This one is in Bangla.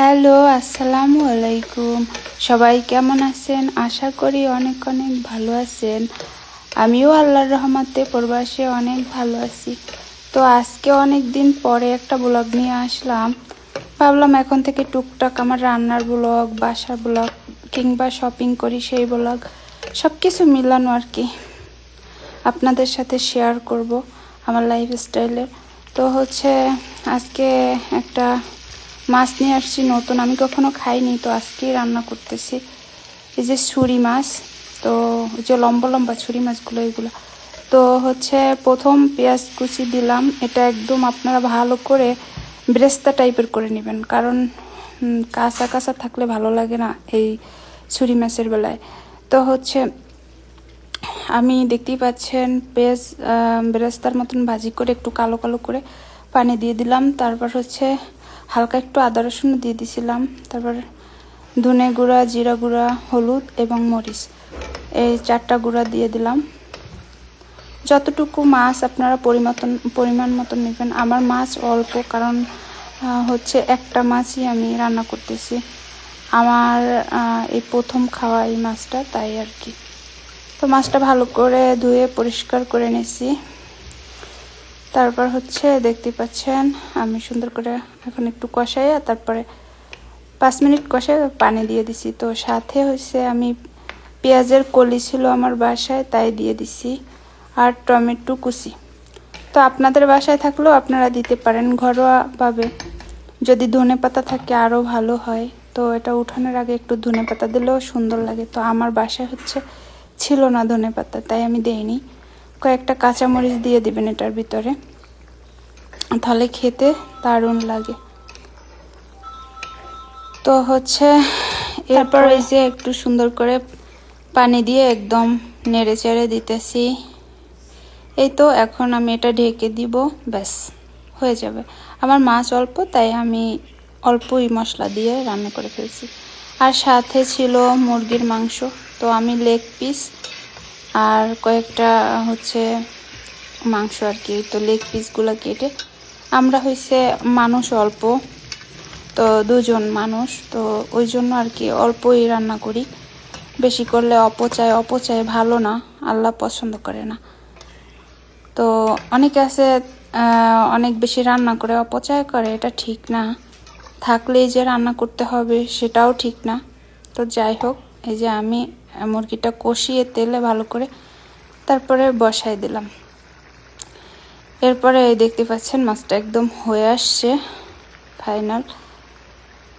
হ্যালো, আসসালামু আলাইকুম। সবাই কেমন আছেন? আশা করি অনেক অনেক ভালো আছেন। আমিও আল্লাহর রহমতে প্রবাসে অনেক ভালো আছি। তো আজকে অনেক দিন পরে একটা ব্লগ নিয়ে আসলাম। ভাবলাম এখন থেকে টুকটাক আমার রান্নার ব্লগ, বাসার ব্লগ কিংবা শপিং করি সেই ব্লগ সব কিছু মিলানো আর কি আপনাদের সাথে শেয়ার করব আমার লাইফস্টাইলের। তো আজকে একটা মাছ নিয়ে আসছি নতুন, আমি কখনো খাইনি, তো আজকেই রান্না করতেছি। এই যে ছুরি মাছ, তো ওই যে লম্বা লম্বা ছুরি মাছগুলো এগুলো। তো প্রথম পেঁয়াজ কুচি দিলাম, এটা একদম আপনারা ভালো করে ব্রেস্তা টাইপের করে নেবেন, কারণ কাঁচা কাঁচা থাকলে ভালো লাগে না এই ছুরি মাছের বেলায়। তো আমি দেখতেই পাচ্ছেন পেঁয়াজ বেরেস্তার মতন ভাজি করে একটু কালো কালো করে পানি দিয়ে দিলাম। তারপর হালকা একটু আদা রসুন দিয়ে দিছিলাম। তারপর ধনে গুঁড়া, জিরা গুঁড়া, হলুদ এবং মরিচ, এই 4টা গুঁড়া দিয়ে দিলাম। যতটুকু মাছ আপনারা পরিমাণ মতন নেবেন। আমার মাছ অল্প, কারণ একটা মাছই আমি রান্না করতেছি, আমার এই প্রথম খাওয়া এই মাছটা, তাই আর কি। তো মাছটা ভালো করে ধুয়ে পরিষ্কার করে নিয়েছি। তারপর দেখতে পাচ্ছেন আমি সুন্দর করে এখন একটু কষাইয়া তারপরে 5 মিনিট কষাই পানি দিয়ে দিছি। তো সাথে আমি পেঁয়াজের কলি ছিল আমার বাসায়, তাই দিয়ে দিছি, আর টমেটো কুচি। তো আপনাদের বাসায় থাকলেও আপনারা দিতে পারেন ঘরোয়াভাবে। যদি ধনেপাতা থাকে আরও ভালো হয়। তো এটা উঠানোর আগে একটু ধনেপাতা দিলেও সুন্দর লাগে। তো আমার বাসায় ছিল না ধনেপাতা, তাই আমি দেইনি। কয়েকটা কাঁচামরিচ দিয়ে দিবেন এটার ভিতরে, তাহলে খেতে দারুণ লাগে। তো এরপর এই যে একটু সুন্দর করে পানি দিয়ে একদম নেড়ে চেড়ে দিতেছি। এই তো এখন আমি এটা ঢেকে দিব, ব্যাস হয়ে যাবে। আমার মাছ অল্প, তাই আমি অল্পই মশলা দিয়ে রান্না করে ফেলছি। আর সাথে ছিল মুরগির মাংস, তো আমি লেগ পিস আর কয়েকটা মাংস আর কি। তো লেগ পিসগুলো কেটে, আমরা মানুষ অল্প, তো 2জন মানুষ, তো ওই জন্য আর কি অল্পই রান্না করি। বেশি করলে অপচয় ভালো না, আল্লাহ পছন্দ করে না। তো অনেকে আছে অনেক বেশি রান্না করে অপচয় করে, এটা ঠিক না। থাকলেই যে রান্না করতে হবে সেটাও ঠিক না। তো যাই হোক, এই যে আমি মুরগিটা কষিয়ে তেলে ভালো করে তারপরে বসাই দিলাম। এরপরে দেখতে পাচ্ছেন মাছটা একদম হয়ে আসছে ফাইনাল।